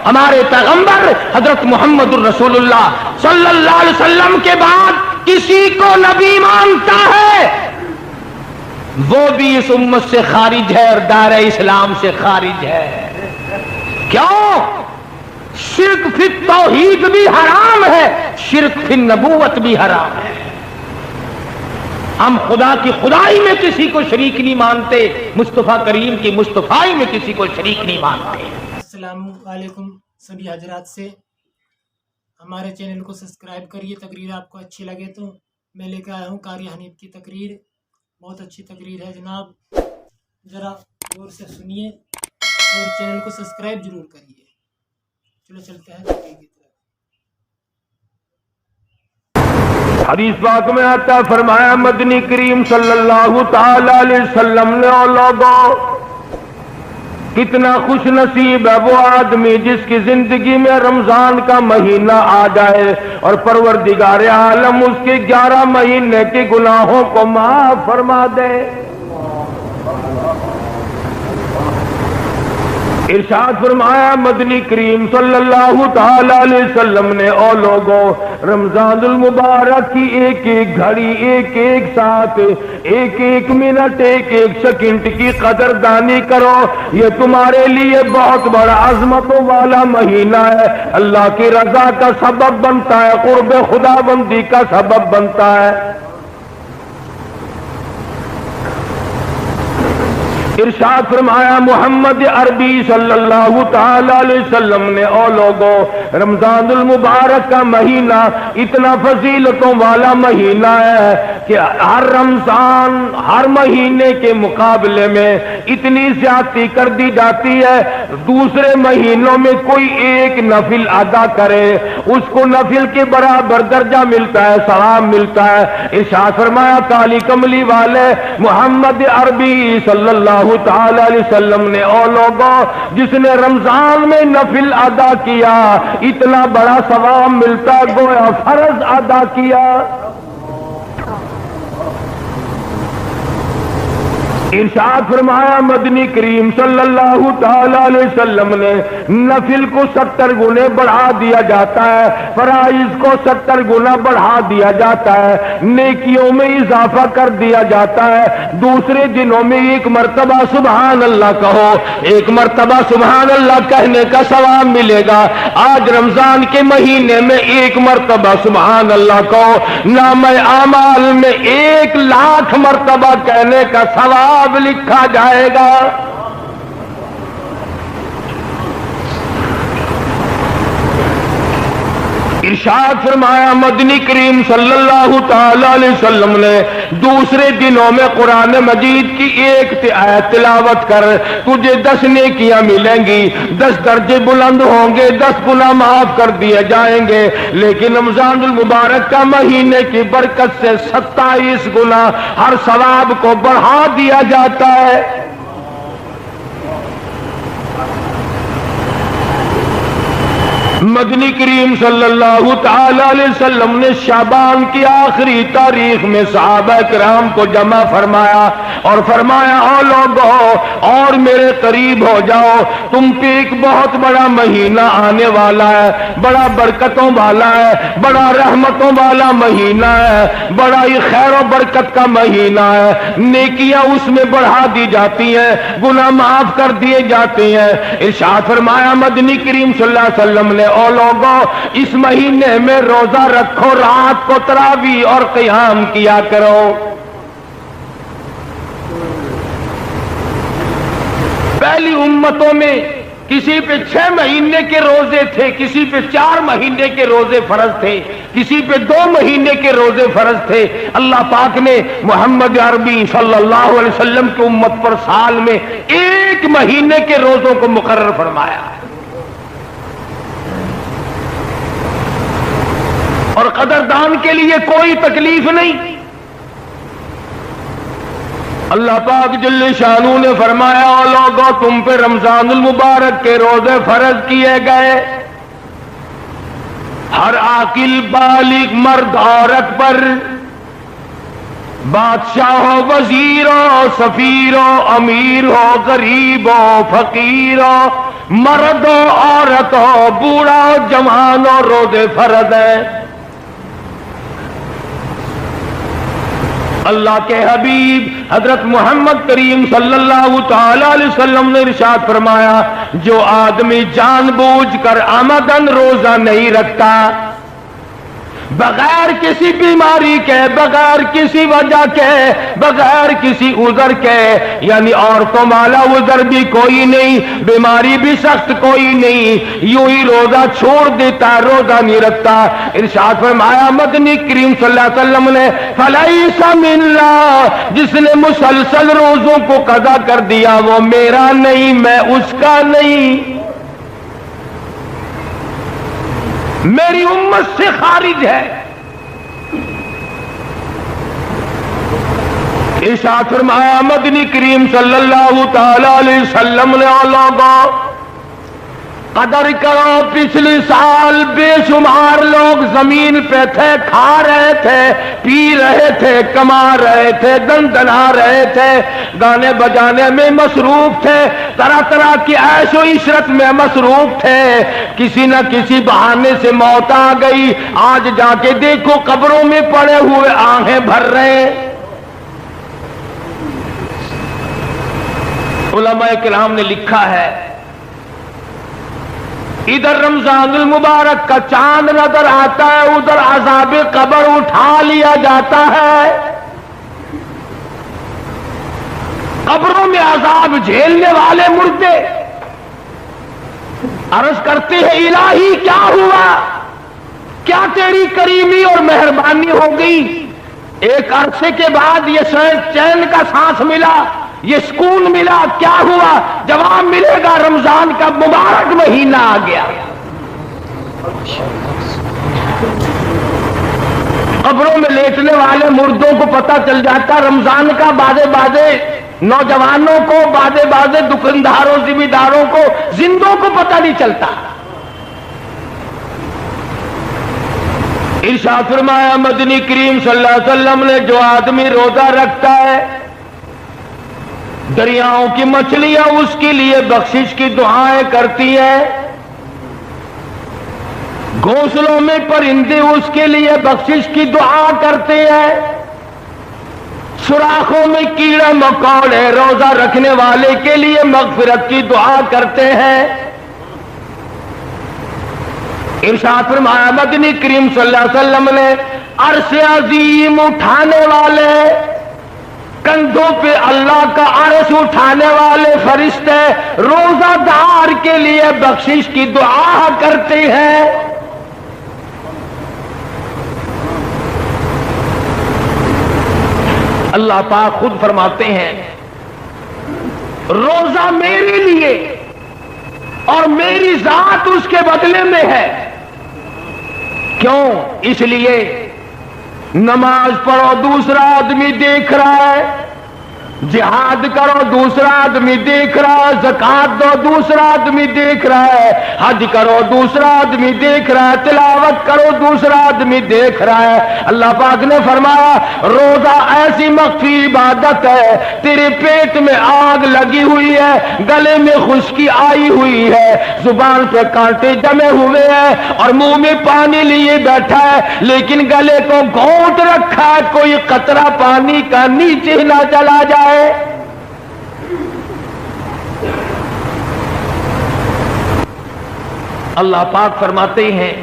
ہمارے پیغمبر حضرت محمد الرسول اللہ صلی اللہ علیہ وسلم کے بعد کسی کو نبی مانتا ہے وہ بھی اس امت سے خارج ہے اور دائرہ اسلام سے خارج ہے. کیوں؟ شرک فی التوحید بھی حرام ہے، شرک فی النبوت بھی حرام ہے. ہم خدا کی خدائی میں کسی کو شریک نہیں مانتے، مصطفیٰ کریم کی مصطفائی میں کسی کو شریک نہیں مانتے. السلام علیکم سبھی حضرات سے. ہمارے چینل کو سبسکرائب کریے. تقریر آپ کو اچھی لگے تو میں لے کے آیا ہوں قاری حنیف کی تقریر. بہت اچھی تقریر ہے جناب، ذرا غور سے سنیے اور چینل کو سبسکرائب ضرور کریے. چلو چلتے ہیں تقریر کی طرف. حدیث پاک میں آتا فرمایا مدنی کریم صلی اللہ تعالی علیہ وسلم نے، اور لوگوں کتنا خوش نصیب ہے وہ آدمی جس کی زندگی میں رمضان کا مہینہ آ جائے اور پروردگار عالم اس کے 11 مہینے کے گناہوں کو معاف فرما دے. ارشاد فرمایا مدنی کریم صلی اللہ تعالی علیہ وسلم نے، او لوگوں رمضان المبارک کی ایک ایک گھڑی، ایک ایک ساتھ، ایک ایک منٹ، ایک ایک سیکنڈ کی قدردانی کرو. یہ تمہارے لیے بہت بڑا عظمتوں والا مہینہ ہے، اللہ کی رضا کا سبب بنتا ہے، قرب خدا بندی کا سبب بنتا ہے. ارشاد فرمایا محمد عربی صلی اللہ تعالی علیہ وسلم نے، او لوگوں رمضان المبارک کا مہینہ اتنا فضیلتوں والا مہینہ ہے کہ ہر رمضان ہر مہینے کے مقابلے میں اتنی زیادتی کر دی جاتی ہے. دوسرے مہینوں میں کوئی ایک نفل ادا کرے اس کو نفل کے برابر درجہ ملتا ہے، ثواب ملتا ہے. ارشاد فرمایا کالی کملی والے محمد عربی صلی اللہ تعالی علیہ وسلم نے، او لوگوں جس نے رمضان میں نفل ادا کیا اتنا بڑا ثواب ملتا گویا فرض ادا کیا. ارشاد فرمایا مدنی کریم صلی اللہ تعالی علیہ وسلم نے، نفل کو 70 گنے بڑھا دیا جاتا ہے، فرائض کو 70 گنا بڑھا دیا جاتا ہے، نیکیوں میں اضافہ کر دیا جاتا ہے. دوسرے دنوں میں ایک مرتبہ سبحان اللہ کہو، ایک مرتبہ سبحان اللہ کہنے کا ثواب ملے گا. آج رمضان کے مہینے میں ایک مرتبہ سبحان اللہ کہو، نامہ اعمال میں 1,00,000 مرتبہ کہنے کا ثواب لکھا جائے گا. ارشاد فرمایا مدنی کریم صلی اللہ تعالی علیہ وسلم نے، دوسرے دنوں میں قرآن مجید کی ایک آیت تلاوت کر تجھے 10 نیکیاں ملیں گی، 10 درجے بلند ہوں گے، 10 گناہ معاف کر دیے جائیں گے. لیکن رمضان المبارک کا مہینے کی برکت سے 27 گنا ہر ثواب کو بڑھا دیا جاتا ہے. مدنی کریم صلی اللہ تعالی علیہ وسلم نے شعبان کی آخری تاریخ میں صحابہ کرام کو جمع فرمایا اور فرمایا، او لوگوں اور میرے قریب ہو جاؤ، تم پہ ایک بہت بڑا مہینہ آنے والا ہے، بڑا برکتوں والا ہے، بڑا رحمتوں والا مہینہ ہے، بڑا ہی خیر و برکت کا مہینہ ہے. نیکیاں اس میں بڑھا دی جاتی ہیں، گناہ معاف کر دیے جاتے ہیں. ارشاد فرمایا مدنی کریم صلی اللہ علیہ وسلم نے، او لوگوں اس مہینے میں روزہ رکھو، رات کو تراویح اور قیام کیا کرو. پہلی امتوں میں کسی پہ 6 مہینے کے روزے تھے، کسی پہ 4 مہینے کے روزے فرض تھے، کسی پہ 2 مہینے کے روزے فرض تھے. اللہ پاک نے محمد عربی صلی اللہ علیہ وسلم کی امت پر سال میں 1 مہینے کے روزوں کو مقرر فرمایا اور قدردان کے لیے کوئی تکلیف نہیں. اللہ پاک جل شانہ نے فرمایا، او لوگوں تم پہ رمضان المبارک کے روزے فرض کیے گئے، ہر عاقل بالغ مرد عورت پر بادشاہ ہو، وزیر ہو، سفیر ہو، امیر ہو، غریب ہو، فقیر ہو، مرد ہو، عورت ہو، بوڑھا ہو، جوان ہو، روزے فرض ہے۔ اللہ کے حبیب حضرت محمد کریم صلی اللہ تعالی علیہ وسلم نے ارشاد فرمایا، جو آدمی جان بوجھ کر عمدن روزہ نہیں رکھتا، بغیر کسی بیماری کے، بغیر کسی وجہ کے، بغیر کسی عذر کے، یعنی عورتوں والا عذر بھی کوئی نہیں، بیماری بھی سخت کوئی نہیں، یوں ہی روزہ چھوڑ دیتا، روزہ نہیں رکھتا، ارشاد فرمایا مدنی کریم صلی اللہ علیہ وسلم نے، فلیس منا، جس نے مسلسل روزوں کو قضا کر دیا وہ میرا نہیں، میں اس کا نہیں، میری امت سے خارج ہے۔ ارشاد فرمایا مدنی کریم صلی اللہ تعالی علیہ وسلم نے، لوگوں قدر کرو، پچھلے سال بے شمار لوگ زمین پہ تھے، کھا رہے تھے، پی رہے تھے، کما رہے تھے، دندنا رہے تھے، گانے بجانے میں مصروف تھے، طرح طرح کی عیش و عشرت میں مصروف تھے، کسی نہ کسی بہانے سے موت آ گئی، آج جا کے دیکھو قبروں میں پڑے ہوئے آہیں بھر رہے۔ علماء کرام نے لکھا ہے، ادھر رمضان المبارک کا چاند نظر آتا ہے، ادھر عذاب قبر اٹھا لیا جاتا ہے، قبروں میں عذاب جھیلنے والے مردے عرض کرتے ہیں الہی کیا ہوا، کیا تیری کریمی اور مہربانی ہو گئی، ایک عرصے کے بعد یہ چین کا سانس ملا، یہ سکون ملا، کیا ہوا؟ جواب ملے گا رمضان کا مبارک مہینہ آ گیا۔ قبروں میں لیٹنے والے مردوں کو پتہ چل جاتا رمضان کا، بازے نوجوانوں کو، بازے دکانداروں، ذمہ داروں کو، زندوں کو پتہ نہیں چلتا۔ ارشاد فرمایا مدنی کریم صلی اللہ علیہ وسلم نے، جو آدمی روزہ رکھتا ہے، دریاؤں کی مچھلیاں اس کے لیے بخشش کی دعائیں کرتی ہیں، گھونسلوں میں پرندے اس کے لیے بخشش کی دعا کرتے ہیں، سوراخوں میں کیڑے مکوڑے روزہ رکھنے والے کے لیے مغفرت کی دعا کرتے ہیں۔ ارشاد فرمایا مدنی کریم صلی اللہ علیہ وسلم نے، عرش عظیم اٹھانے والے، کندھوں پہ اللہ کا عرش اٹھانے والے فرشتے روزہ دار کے لیے بخشش کی دعا کرتے ہیں۔ اللہ پاک خود فرماتے ہیں، روزہ میرے لیے اور میری ذات اس کے بدلے میں ہے۔ کیوں؟ اس لیے نماز پڑھو دوسرا آدمی دیکھ رہا ہے، جہاد کرو دوسرا آدمی دیکھ رہا ہے، زکات دو دوسرا آدمی دیکھ رہا ہے، حج کرو دوسرا آدمی دیکھ رہا ہے، تلاوت کرو دوسرا آدمی دیکھ رہا ہے۔ اللہ پاک نے فرمایا روزہ ایسی مخفی عبادت ہے، تیرے پیٹ میں آگ لگی ہوئی ہے، گلے میں خشکی آئی ہوئی ہے، زبان پہ کانٹے جمے ہوئے ہیں اور منہ میں پانی لیے بیٹھا ہے، لیکن گلے کو گھونٹ رکھا ہے، کوئی قطرہ پانی کا نیچے نہ چلا جائے۔ اللہ پاک فرماتے ہیں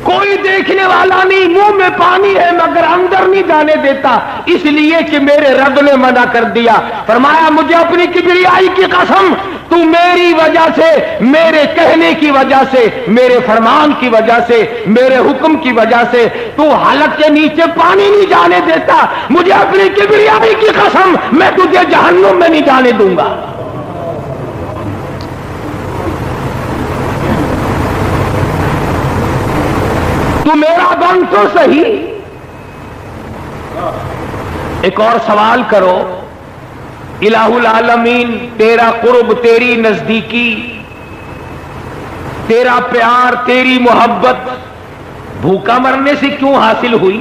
کوئی دیکھنے والا نہیں، منہ میں پانی ہے مگر اندر نہیں جانے دیتا، اس لیے کہ میرے رب نے منع کر دیا۔ فرمایا مجھے اپنی کبریائی کی قسم، تو میری وجہ سے، میرے کہنے کی وجہ سے، میرے فرمان کی وجہ سے، میرے حکم کی وجہ سے تو حلق کے نیچے پانی نہیں جانے دیتا، مجھے اپنی کبریائی کی قسم میں تجھے جہنم میں نہیں جانے دوں گا۔ تو میرا بن تو صحیح۔ ایک اور سوال کرو، الہ العالمین تیرا قرب، تیری نزدیکی، تیرا پیار، تیری محبت بھوکا مرنے سے کیوں حاصل ہوئی؟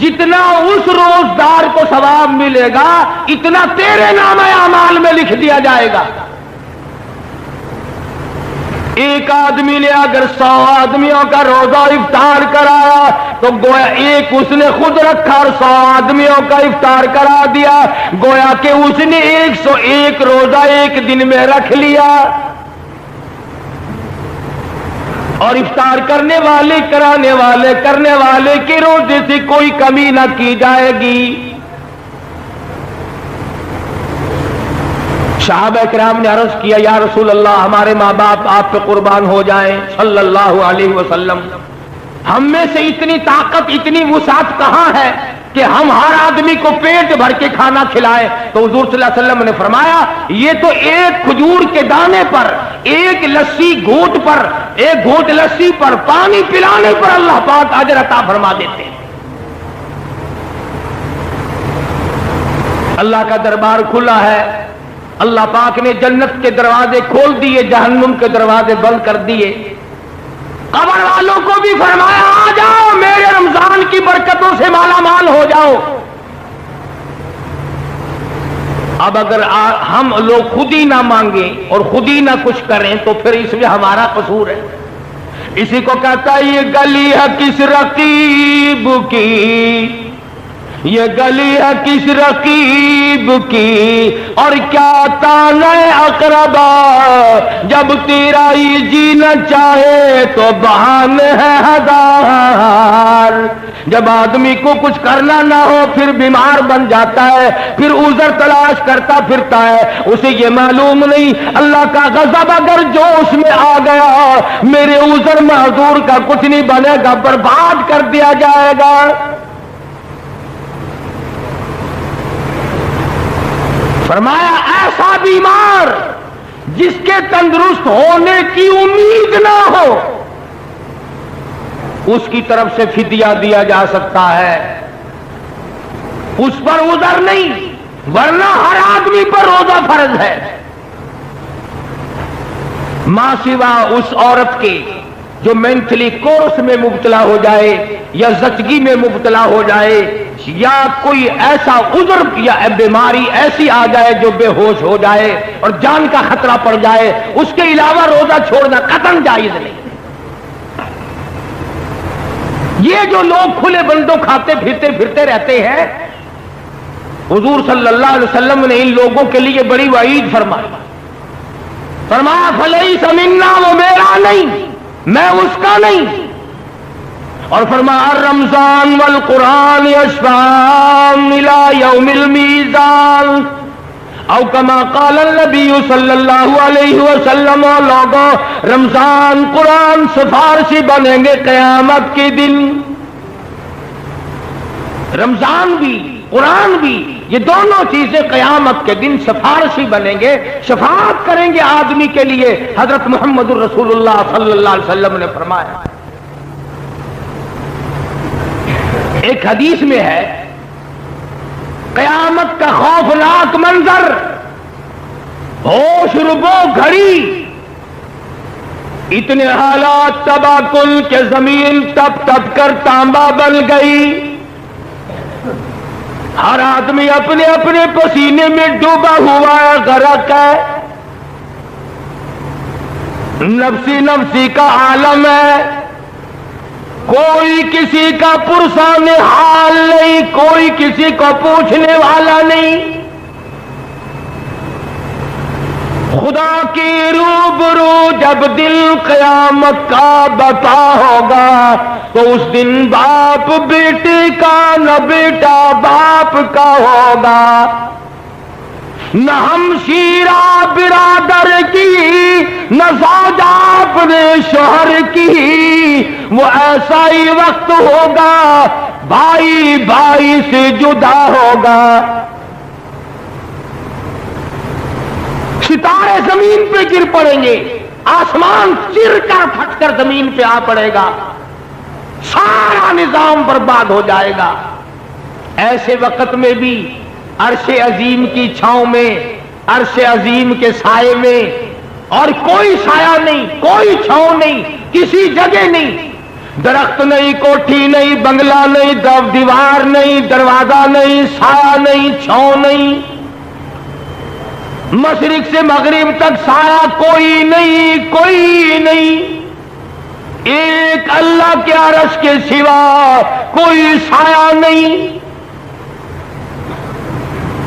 جتنا اس روزدار کو ثواب ملے گا اتنا تیرے نام اعمال میں لکھ دیا جائے گا۔ ایک آدمی نے اگر 100 آدمیوں کا روزہ افطار کرایا تو گویا ایک اس نے خود رکھا اور 100 آدمیوں کا افطار کرا دیا، گویا کہ اس نے 101 روزہ ایک دن میں رکھ لیا، اور افطار کرنے والے کرنے والے کے روزے سے کوئی کمی نہ کی جائے گی۔ صحابہ کرام نے عرض کیا یا رسول اللہ ہمارے ماں باپ آپ پہ قربان ہو جائیں صلی اللہ علیہ وسلم، ہم میں سے اتنی طاقت اتنی وسعت کہاں ہے کہ ہم ہر آدمی کو پیٹ بھر کے کھانا کھلائیں؟ تو حضور صلی اللہ علیہ وسلم نے فرمایا یہ تو ایک کھجور کے دانے پر، ایک لسی گھونٹ پر، ایک گھونٹ لسی پر پانی پلانے پر اللہ پاک اجر عطا فرما دیتے ہیں۔ اللہ کا دربار کھلا ہے، اللہ پاک نے جنت کے دروازے کھول دیے، جہنم کے دروازے بند کر دیے۔ قبر والوں کو بھی فرمایا آ جاؤ میرے رمضان کی برکتوں سے مالا مال ہو جاؤ۔ اب اگر ہم لوگ خود ہی نہ مانگیں اور خود ہی نہ کچھ کریں تو پھر اس میں ہمارا قصور ہے۔ اسی کو کہتا ہے یہ گلی ہے کس رقیب کی، یہ گلی ہے کس رقیب کی، اور کیا تانے اقربا جب تیرا ہی جینا چاہے تو بہانے ہیں ہزار۔ جب آدمی کو کچھ کرنا نہ ہو پھر بیمار بن جاتا ہے، پھر عذر تلاش کرتا پھرتا ہے، اسے یہ معلوم نہیں اللہ کا غضب اگر جو اس میں آ گیا میرے عذر معذور کا کچھ نہیں بنے گا، برباد کر دیا جائے گا۔ فرمایا ایسا بیمار جس کے تندرست ہونے کی امید نہ ہو اس کی طرف سے فدیہ دیا جا سکتا ہے، اس پر عذر نہیں، ورنہ ہر آدمی پر روزہ فرض ہے۔ ماں سوا اس عورت کے جو مینٹلی کورس میں مبتلا ہو جائے یا زچگی میں مبتلا ہو جائے یا کوئی ایسا عذر یا بیماری ایسی آ جائے جو بے ہوش ہو جائے اور جان کا خطرہ پڑ جائے، اس کے علاوہ روزہ چھوڑنا قطعاً جائز نہیں۔ یہ جو لوگ کھلے بندوں کھاتے پھرتے رہتے ہیں، حضور صلی اللہ علیہ وسلم نے ان لوگوں کے لیے بڑی وعید فرمائی، فرمایا فلیس منا، وہ میرا نہیں، میں اس کا نہیں، اور فرمایا الرمضان والقرآن یشفعان الی یوم المیزان، او کما قال النبی صلی اللہ علیہ وسلم، لوگوں رمضان قرآن سفارشی بنیں گے قیامت کے دن۔ رمضان بھی قرآن بھی یہ دونوں چیزیں قیامت کے دن سفارشی بنیں گے، شفاعت کریں گے آدمی کے لیے۔ حضرت محمد الرسول اللہ صلی اللہ علیہ وسلم نے فرمایا، ایک حدیث میں ہے قیامت کا خوفناک منظر، ہوش ربو گھڑی، اتنے حالات تباہ کل کہ زمین تپ تپ کر تانبا بن گئی، ہر آدمی اپنے اپنے پسینے میں ڈوبا ہوا ہے، غرق ہے، نفسی نفسی کا عالم ہے، کوئی کسی کا پرسان حال نہیں، کوئی کسی کو پوچھنے والا نہیں، خدا کی روبرو جب دل قیامت کا بتا ہوگا تو اس دن باپ بیٹے کا نہ بیٹا باپ کا ہوگا، نہ ہمشیرہ برادر کی نہ زوجہ اپنے شوہر کی، وہ ایسا ہی وقت ہوگا بھائی بھائی سے جدا ہوگا، ستارے زمین پہ گر پڑیں گے، آسمان چر کر پھٹ کر زمین پہ آ پڑے گا، سارا نظام برباد ہو جائے گا۔ ایسے وقت میں بھی عرش عظیم کی چھاؤں میں، عرش عظیم کے سائے میں، اور کوئی سایہ نہیں، کوئی چھاؤں نہیں، کسی جگہ نہیں، درخت نہیں، کوٹھی نہیں، بنگلہ نہیں، دیوار نہیں، دروازہ نہیں، سایہ نہیں، چھاؤں نہیں، مشرق سے مغرب تک سایہ کوئی نہیں، کوئی نہیں، ایک اللہ کے عرش کے سوا کوئی سایہ نہیں۔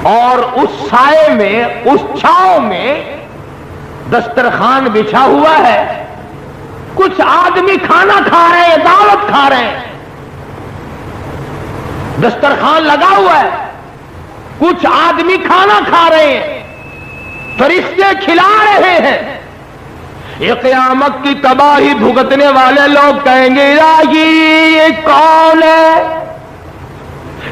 اور اس سائے میں، اس چھاؤں میں دسترخوان بچھا ہوا ہے، کچھ آدمی کھانا کھا رہے ہیں، دعوت کھا رہے ہیں، دسترخوان لگا ہوا ہے، کچھ آدمی کھانا کھا رہے ہیں، فرشتے کھلا رہے ہیں۔ یہ قیامت کی تباہی بھگتنے والے لوگ کہیں گے الہی یہ کون ہے،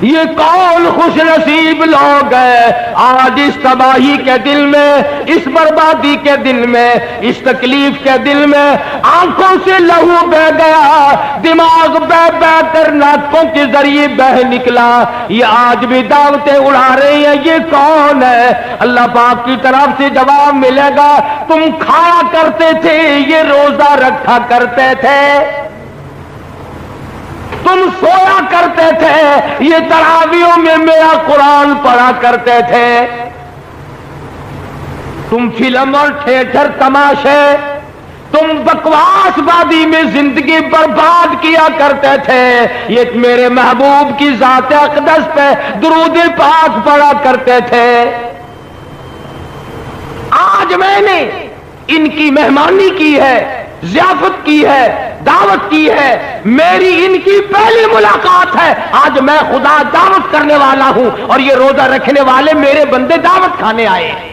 یہ کون خوش نصیب لوگ ہیں آج اس تباہی کے دل میں، اس بربادی کے دل میں، اس تکلیف کے دل میں آنکھوں سے لہو بہ گیا، دماغ بہ بہ کر ناکوں کے ذریعے بہ نکلا، یہ آج بھی دعوتیں اڑا رہے ہیں، یہ کون ہے؟ اللہ پاک کی طرف سے جواب ملے گا تم کھایا کرتے تھے، یہ روزہ رکھا کرتے تھے، تم سویا کرتے تھے، یہ تراویحوں میں میرا قرآن پڑھا کرتے تھے، تم فلم اور تھیٹر تماشے، تم بکواس بازی میں زندگی برباد کیا کرتے تھے، یہ میرے محبوب کی ذات اقدس پہ درود پاک پڑھا کرتے تھے، آج میں نے ان کی مہمانی کی ہے، ضیافت کی ہے، دعوت کی ہے، میری ان کی پہلی ملاقات ہے، آج میں خدا دعوت کرنے والا ہوں اور یہ روزہ رکھنے والے میرے بندے دعوت کھانے آئے ہیں۔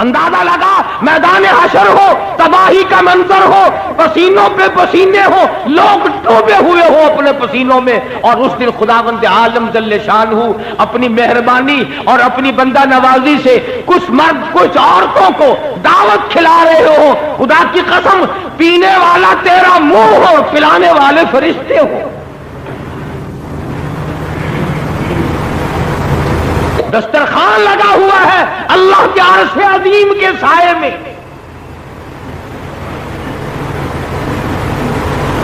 اندازہ لگا میدان حشر ہو، تباہی کا منظر ہو، پسینوں پہ پسینے ہو، لوگ ڈوبے ہوئے ہو اپنے پسینوں میں، اور اس دن خداوند عالم جل شانہ اپنی مہربانی اور اپنی بندہ نوازی سے کچھ مرد کچھ عورتوں کو دعوت کھلا رہے ہو، خدا کی قسم پینے والا تیرا منہ ہو، پلانے والے فرشتے ہو، دسترخوان لگا ہوا ہے اللہ کے عرش عظیم کے سائے میں،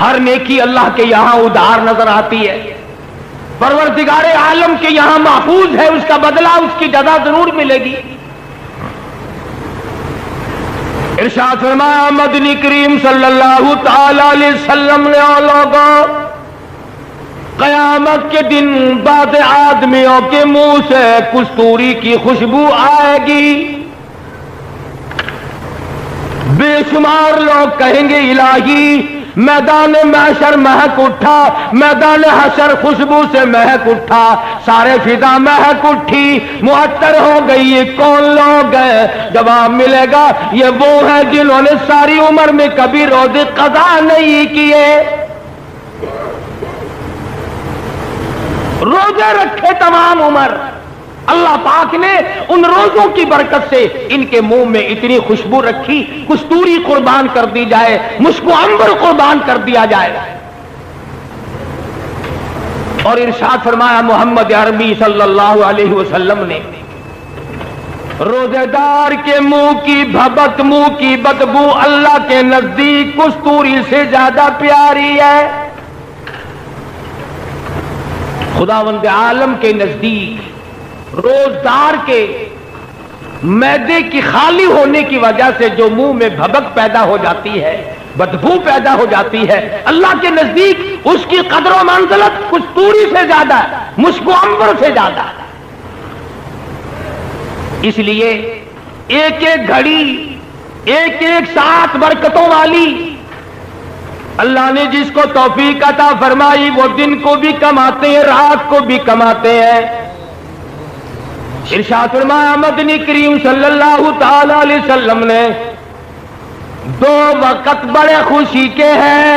ہر نیکی اللہ کے یہاں ادھار نظر آتی ہے، پروردگار عالم کے یہاں محفوظ ہے، اس کا بدلہ اس کی جزا ضرور ملے گی۔ ارشاد فرمایا مدنی کریم صلی اللہ تعالی علیہ وسلم نے اور لوگوں قیامت کے دن بعد آدمیوں کے منہ سے کستوری کی خوشبو آئے گی، بے شمار لوگ کہیں گے الہی میدان محشر مہک اٹھا، میدان حشر خوشبو سے مہک اٹھا، سارے فضا مہک اٹھی، معطر ہو گئی، یہ کون لوگ ہیں؟ جواب ملے گا یہ وہ ہیں جنہوں نے ساری عمر میں کبھی روزے قضا نہیں کیے، روزے رکھے تمام عمر، اللہ پاک نے ان روزوں کی برکت سے ان کے منہ میں اتنی خوشبو رکھی، کستوری قربان کر دی جائے، مشک و عنبر قربان کر دیا جائے۔ اور ارشاد فرمایا محمد عربی صلی اللہ علیہ وسلم نے روزے دار کے منہ کی بھبک، منہ کی بدبو اللہ کے نزدیک کستوری سے زیادہ پیاری ہے، خداوند عالم کے نزدیک روزدار کے معدے کی خالی ہونے کی وجہ سے جو منہ میں بھبک پیدا ہو جاتی ہے، بدبو پیدا ہو جاتی ہے، اللہ کے نزدیک اس کی قدر و منزلت کستوری سے زیادہ ہے، مشک و عنبر سے زیادہ ہے۔ اس لیے ایک ایک گھڑی، ایک ایک ساتھ برکتوں والی اللہ نے جس کو توفیق عطا فرمائی وہ دن کو بھی کماتے ہیں، رات کو بھی کماتے ہیں۔ ارشاد فرمایا مدنی کریم صلی اللہ تعالی علیہ وسلم نے دو وقت بڑے خوشی کے ہیں،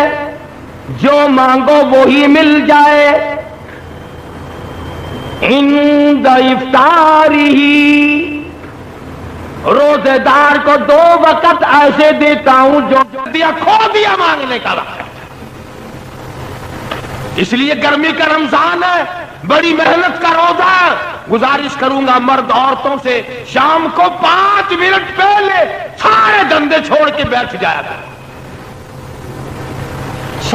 جو مانگو وہی مل جائے، عند افطاری، روزے دار کو دو وقت ایسے دیتا ہوں جو دیا کھو دیا مانگنے کا وقت۔ اس لیے گرمی کا رمضان ہے، بڑی محنت کا روزہ ہے، گزارش کروں گا مرد عورتوں سے شام کو 5 منٹ پہلے سارے دندے چھوڑ کے بیٹھ جایا گا،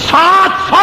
700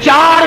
4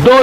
2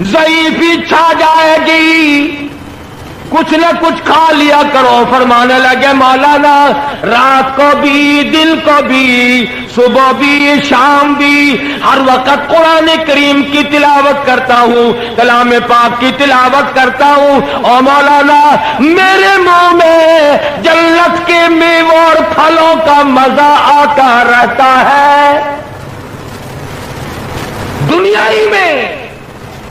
ضعیفی چھا جائے گی، کچھ نہ کچھ کھا لیا کرو۔ فرمانے لگے مولانا رات کو بھی، دن کو بھی، صبح بھی، شام بھی، ہر وقت قرآن کریم کی تلاوت کرتا ہوں، کلام پاک کی تلاوت کرتا ہوں، اور مولانا میرے منہ میں جنت کے میووں اور پھلوں کا مزہ آتا رہتا ہے۔ دنیا ہی میں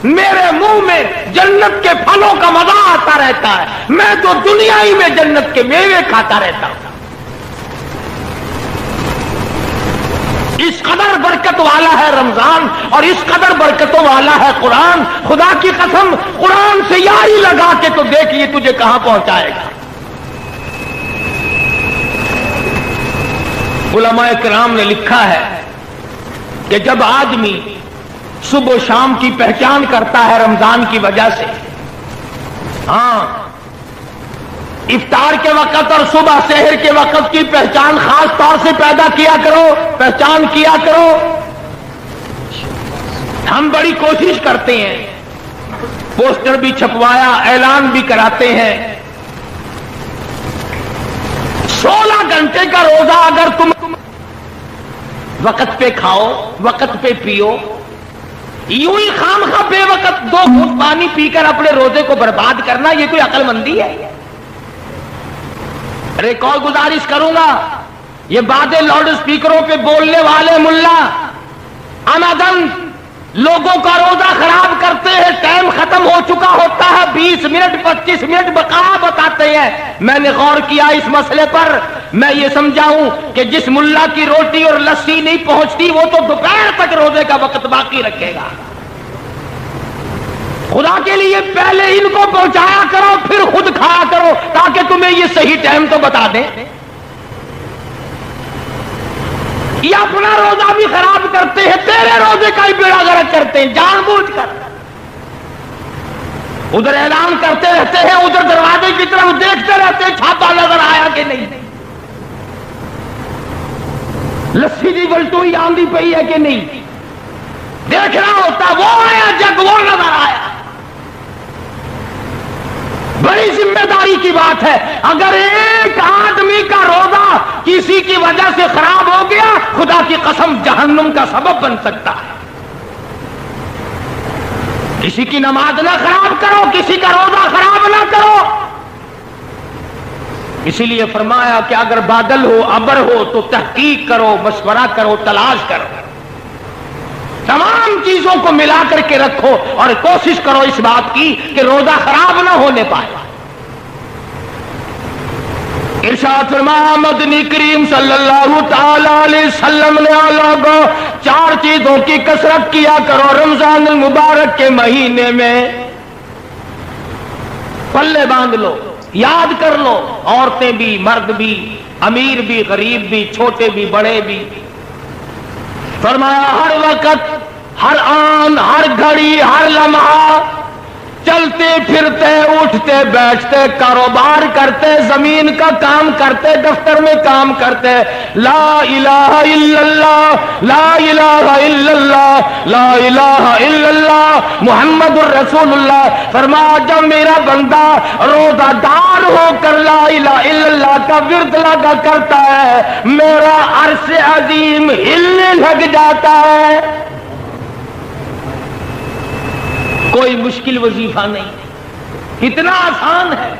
میرے منہ میں جنت کے پھلوں کا مزہ آتا رہتا ہے، میں تو دنیا ہی میں جنت کے میوے کھاتا رہتا ہوں۔ اس قدر برکت والا ہے رمضان، اور اس قدر برکتوں والا ہے قرآن۔ خدا کی قسم قرآن سے یاری لگا کے تو دیکھ یہ تجھے کہاں پہنچائے گا۔ علماء کرام نے لکھا ہے کہ جب آدمی صبح و شام کی پہچان کرتا ہے رمضان کی وجہ سے، ہاں افطار کے وقت اور صبح سحر کے وقت کی پہچان خاص طور سے پیدا کیا کرو، پہچان کیا کرو۔ ہم بڑی کوشش کرتے ہیں، پوسٹر بھی چھپوایا، اعلان بھی کراتے ہیں، 16 گھنٹے کا روزہ اگر تم وقت پہ کھاؤ، وقت پہ پیو، یوں ہی خام خواہ بے وقت 2 گھونٹ پانی پی کر اپنے روزے کو برباد کرنا، یہ کوئی عقل مندی ہے؟ ارے ایک اور گزارش کروں گا، یہ باتیں لاؤڈ اسپیکروں پہ بولنے والے ملا عمدن لوگوں کا روزہ خراب کرتے ہیں، ٹائم ختم ہو چکا ہوتا ہے، 20 منٹ 25 منٹ بقا بتاتے ہیں۔ میں نے غور کیا اس مسئلے پر، میں یہ سمجھا ہوں کہ جس ملا کی روٹی اور لسی نہیں پہنچتی وہ تو دوپہر تک روزے کا وقت باقی رکھے گا۔ خدا کے لیے پہلے ان کو پہنچایا کرو، پھر خود کھایا کرو، تاکہ تمہیں یہ صحیح ٹائم تو بتا دیں۔ یہ اپنا روزہ بھی خراب کرتے ہیں، تیرے روزے کا ہی بیڑا غرق کرتے ہیں جان بوجھ کر۔ ادھر اعلان کرتے رہتے ہیں، ادھر دروازے کی طرف دیکھتے رہتے ہیں چھاپا نظر آیا کہ نہیں، لسی دی بلٹوئی آندھی پئی ہے کہ نہیں، دیکھنا ہوتا وہ آیا جگ وہ نظر آیا۔ بڑی ذمہ داری کی بات ہے، اگر ایک آدمی کا روزہ کسی کی وجہ سے خراب ہو گیا، خدا کی قسم جہنم کا سبب بن سکتا ہے۔ کسی کی نماز نہ خراب کرو، کسی کا روزہ خراب نہ کرو۔ اسی لیے فرمایا کہ اگر بادل ہو، ابر ہو تو تحقیق کرو، مشورہ کرو، تلاش کرو، تمام چیزوں کو ملا کر کے رکھو اور کوشش کرو اس بات کی کہ روزہ خراب نہ ہونے پائے۔ ارشاد فرمایا مدنی کریم صلی اللہ تعالی علیہ وسلم نے لوگوں 4 چیزوں کی کثرت کیا کرو رمضان المبارک کے مہینے میں، پلے باندھ لو، یاد کر لو، عورتیں بھی، مرد بھی، امیر بھی، غریب بھی، چھوٹے بھی، بڑے بھی۔ فرمایا ہر وقت، ہر آن، ہر گھڑی، ہر لمحہ چلتے پھرتے، اٹھتے بیٹھتے، کاروبار کرتے، زمین کا کام کرتے، دفتر میں کام کرتے، لا الہ الا اللہ، لا الہ الا اللہ، لا الہ الا اللہ محمد الرسول اللہ۔ فرمایا جب میرا بندہ روزہ دار ہو کر لا الہ الا اللہ کا ورد لگا کرتا ہے، میرا عرش عظیم ہلنے لگ جاتا ہے۔ کوئی مشکل وظیفہ نہیں، اتنا آسان ہے۔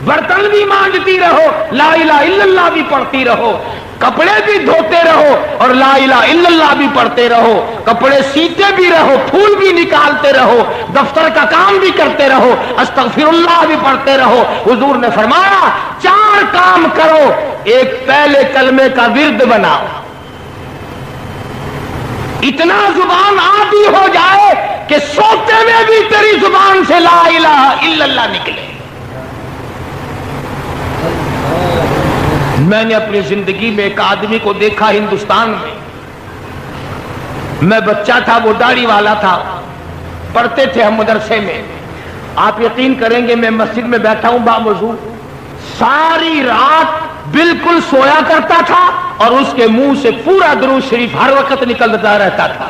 برتن بھی مانجتی رہو، لا الہ الا اللہ بھی پڑھتی رہو، کپڑے بھی دھوتے رہو اور لا الہ الا اللہ بھی پڑھتے رہو، کپڑے سیتے بھی رہو، پھول بھی نکالتے رہو، دفتر کا کام بھی کرتے رہو، استغفر اللہ بھی پڑھتے رہو۔ حضور نے فرمایا 4 کام کرو، ایک پہلے کلمے کا ورد بناؤ، اتنا زبان عادی ہو جائے کہ سوتے میں بھی تیری زبان سے لا الہ الا اللہ نکلے۔ میں نے اپنی زندگی میں ایک آدمی کو دیکھا ہندوستان میں بچہ تھا، وہ داڑھی والا تھا، پڑھتے تھے ہم مدرسے میں۔ آپ یقین کریں گے میں مسجد میں بیٹھا ہوں باوضو، ساری رات بالکل سویا کرتا تھا اور اس کے منہ سے پورا درود شریف ہر وقت نکلتا رہتا تھا۔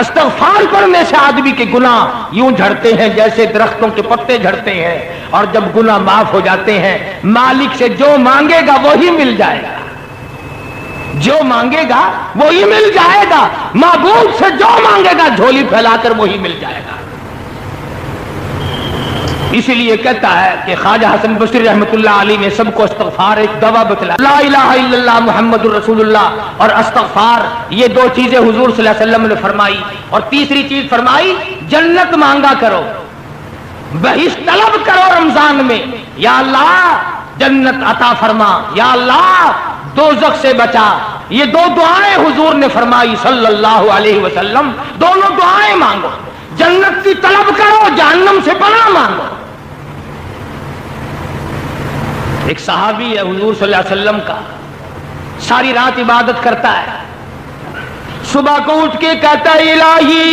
استغفار کرنے سے آدمی کے گناہ یوں جھڑتے ہیں جیسے درختوں کے پتے جھڑتے ہیں، اور جب گناہ معاف ہو جاتے ہیں مالک سے جو مانگے گا وہی مل جائے گا، جو مانگے گا وہی مل جائے گا، معبود سے جو مانگے گا جھولی پھیلا کر وہی مل جائے گا۔ اسی لیے کہتا ہے کہ خواجہ حسن بصری رحمۃ اللہ علیہ نے سب کو استغفار ایک دوا بتلا، لا الہ الا اللہ محمد الرسول اللہ اور استغفار، یہ دو چیزیں حضور صلی اللہ علیہ وسلم نے فرمائی، اور تیسری چیز فرمائی جنت مانگا کرو، بہشت طلب کرو رمضان میں، یا اللہ جنت عطا فرما، یا اللہ دوزخ سے بچا۔ یہ دو دعائیں حضور نے فرمائی صلی اللہ علیہ وسلم، دونوں دعائیں مانگو، جنت کی طلب کرو، جہنم سے پناہ مانگو۔ ایک صحابی ہے حضور صلی اللہ علیہ وسلم کا، ساری رات عبادت کرتا ہے، صبح کو اٹھ کے کہتا ہے الہی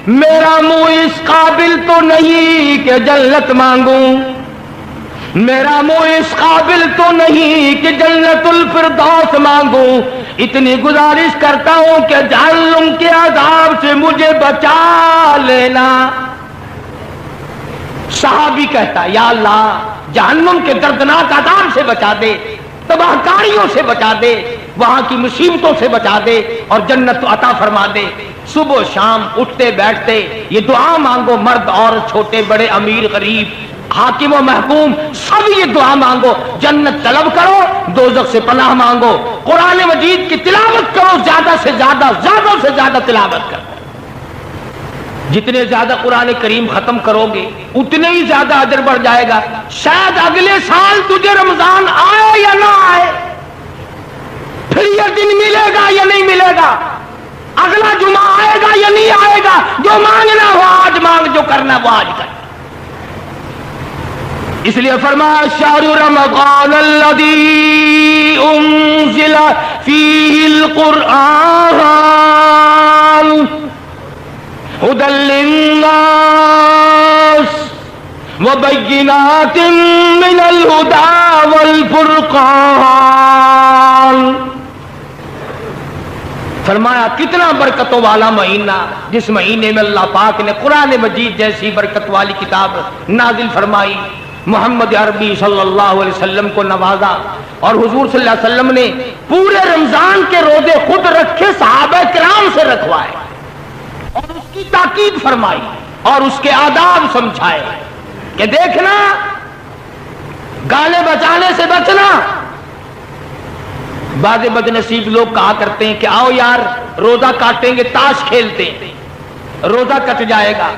میرا منہ اس قابل تو نہیں کہ جنت مانگوں، میرا منہ اس قابل تو نہیں کہ جنت الفردوس مانگوں، اتنی گزارش کرتا ہوں کہ جہنم کے عذاب سے مجھے بچا لینا۔ صحابی کہتا یا اللہ جہنم کے دردناک عذاب سے بچا دے، تباہ کاریوں سے بچا دے، وہاں کی مصیبتوں سے بچا دے اور جنت عطا فرما دے۔ صبح شام اٹھتے بیٹھتے یہ دعا مانگو، مرد اور چھوٹے بڑے امیر غریب حاکم و محکوم سب یہ دعا مانگو، جنت طلب کرو، دوزخ سے پناہ مانگو، قرآن مجید کی تلاوت کرو، زیادہ سے زیادہ تلاوت کرو، جتنے زیادہ قرآن کریم ختم کرو گے اتنے ہی زیادہ اجر بڑھ جائے گا۔ شاید اگلے سال تجھے رمضان آئے یا نہ آئے، پھر یہ دن ملے گا یا نہیں ملے گا، اگلا جمعہ آئے گا یا نہیں آئے گا، جو مانگنا ہو آج مانگ، جو کرنا وہ آج کر۔ اس لیے فرمایا شہر رمضان الذی انزل فیہ القرآن ہدی للناس وبینات من الہدی والفرقان۔ فرمایا کتنا برکتوں والا مہینہ، جس مہینے میں اللہ پاک نے قرآن مجید جیسی برکت والی کتاب نازل فرمائی، محمد عربی صلی اللہ علیہ وسلم کو نوازا، اور حضور صلی اللہ علیہ وسلم نے پورے رمضان کے روزے خود رکھے، صحابہ کرام سے رکھوائے اور اس کی تاکید فرمائی اور اس کے آداب سمجھائے کہ دیکھنا گانے بجانے سے بچنا۔ بعض بد نصیب لوگ کہا کرتے ہیں کہ آؤ یار روزہ کاٹیں گے، تاش کھیلتے ہیں، روزہ کٹ جائے گا۔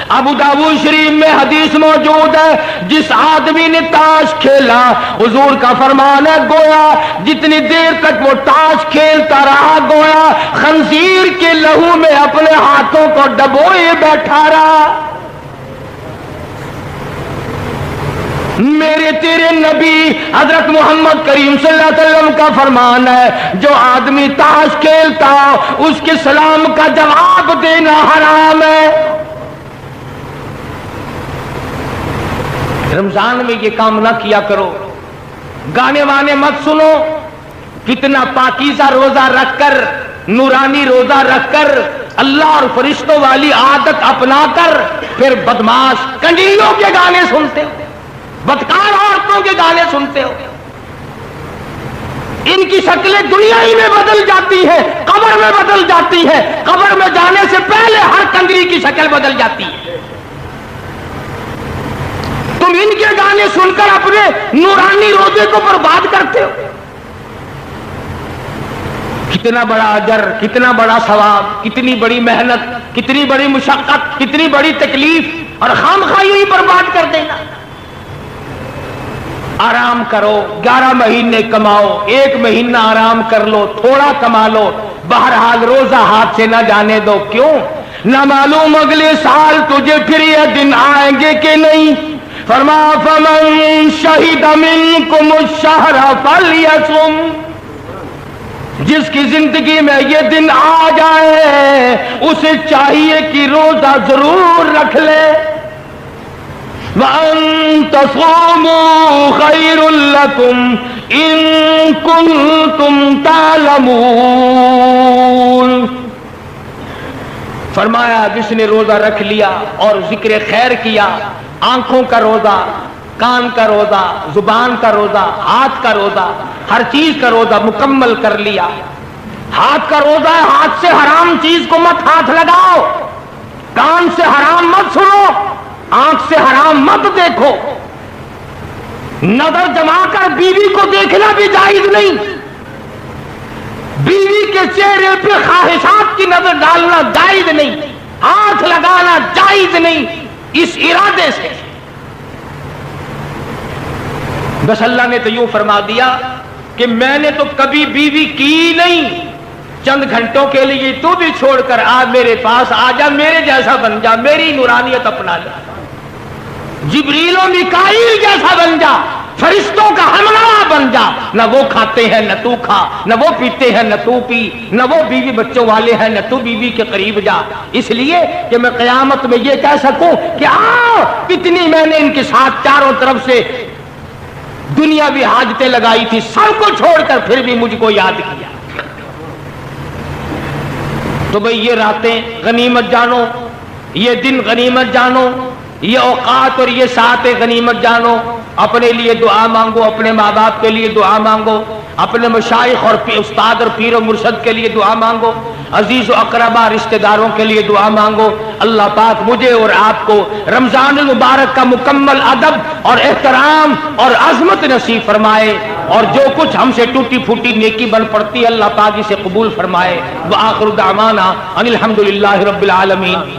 ابو داؤد شریف میں حدیث موجود ہے، جس آدمی نے تاش کھیلا حضور کا فرمان ہے گویا جتنی دیر تک وہ تاش کھیلتا رہا گویا خنزیر کے لہو میں اپنے ہاتھوں کو ڈبوئے بیٹھا رہا۔ میرے تیرے نبی حضرت محمد کریم صلی اللہ علیہ وسلم کا فرمان ہے جو آدمی تاش کھیلتا اس کے سلام کا جواب دینا حرام ہے۔ رمضان میں یہ کام نہ کیا کرو، گانے وانے مت سنو، کتنا پاکیزہ روزہ رکھ کر، نورانی روزہ رکھ کر، اللہ اور فرشتوں والی عادت اپنا کر پھر بدماش کنجریوں کے گانے سنتے ہو، بدکار عورتوں کے گانے سنتے ہو۔ ان کی شکلیں دنیا ہی میں بدل جاتی ہے، قبر میں بدل جاتی ہے، قبر میں جانے سے پہلے ہر کنجری کی شکل بدل جاتی ہے۔ تم ان کے گانے سن کر اپنے نورانی روزے کو برباد کرتے ہو۔ کتنا بڑا اجر، کتنا بڑا ثواب، کتنی بڑی محنت، کتنی بڑی مشقت، کتنی بڑی تکلیف، اور خامخواہ ہی برباد کر دینا۔ آرام کرو، 11 مہینے کماؤ، 1 مہینہ آرام کر لو، تھوڑا کما لو، بہرحال روزہ ہاتھ سے نہ جانے دو۔ کیوں؟ نہ معلوم اگلے سال تجھے پھر یہ دن آئیں گے کہ نہیں۔ فرما فمن شہد منکم الشہر فلیصم، جس کی زندگی میں یہ دن آ جائے اسے چاہیے کہ روزہ ضرور رکھ لے۔ وَأَن تَصُومُوا خَيْرٌ لَكُمْ إِن كُنتُمْ تَعْلَمُونَ۔ فرمایا جس نے روزہ رکھ لیا اور ذکر خیر کیا، آنکھوں کا روزہ، کان کا روزہ، زبان کا روزہ، ہاتھ کا روزہ، ہر چیز کا روزہ مکمل کر لیا۔ ہاتھ کا روزہ ہے، ہاتھ سے حرام چیز کو مت ہاتھ لگاؤ، کان سے حرام مت سنو، آنکھ سے حرام مت دیکھو، نظر جما کر بیوی کو دیکھنا بھی جائز نہیں، بیوی کے چہرے پہ خواہشات کی نظر ڈالنا جائز نہیں، ہاتھ لگانا جائز نہیں، اس ارادے سے۔ بس اللہ نے تو یوں فرما دیا کہ میں نے تو کبھی بیوی کی نہیں، چند گھنٹوں کے لیے تو بھی چھوڑ کر آ میرے پاس آ جا، میرے جیسا بن جا، میری نورانیت اپنا لے، جبریل و میکائیل جیسا بن جا، فرشتوں کا ہمراہ بن جا، نہ وہ کھاتے ہیں نہ تو کھا، نہ وہ پیتے ہیں نہ تو پی، نہ وہ بیوی بچوں والے ہیں نہ تو بیوی کے قریب جا، اس لیے کہ میں قیامت میں یہ کہہ سکوں کہ آؤ، اتنی میں نے ان کے ساتھ چاروں طرف سے دنیاوی حاجتیں لگائی تھی، سب کو چھوڑ کر پھر بھی مجھ کو یاد کیا۔ تو بھئی یہ راتیں غنیمت جانو، یہ دن غنیمت جانو، یہ اوقات اور یہ ساعتیں غنیمت جانو، اپنے لیے دعا مانگو، اپنے ماں باپ کے لیے دعا مانگو، اپنے مشائخ اور استاد اور پیر و مرشد کے لیے دعا مانگو، عزیز و اقربا رشتہ داروں کے لیے دعا مانگو۔ اللہ پاک مجھے اور آپ کو رمضان المبارک کا مکمل ادب اور احترام اور عظمت نصیب فرمائے، اور جو کچھ ہم سے ٹوٹی پھوٹی نیکی بن پڑتی ہے اللہ پاک اسے قبول فرمائے۔ وآخر دعوانا ان الحمد للہ رب العالمین۔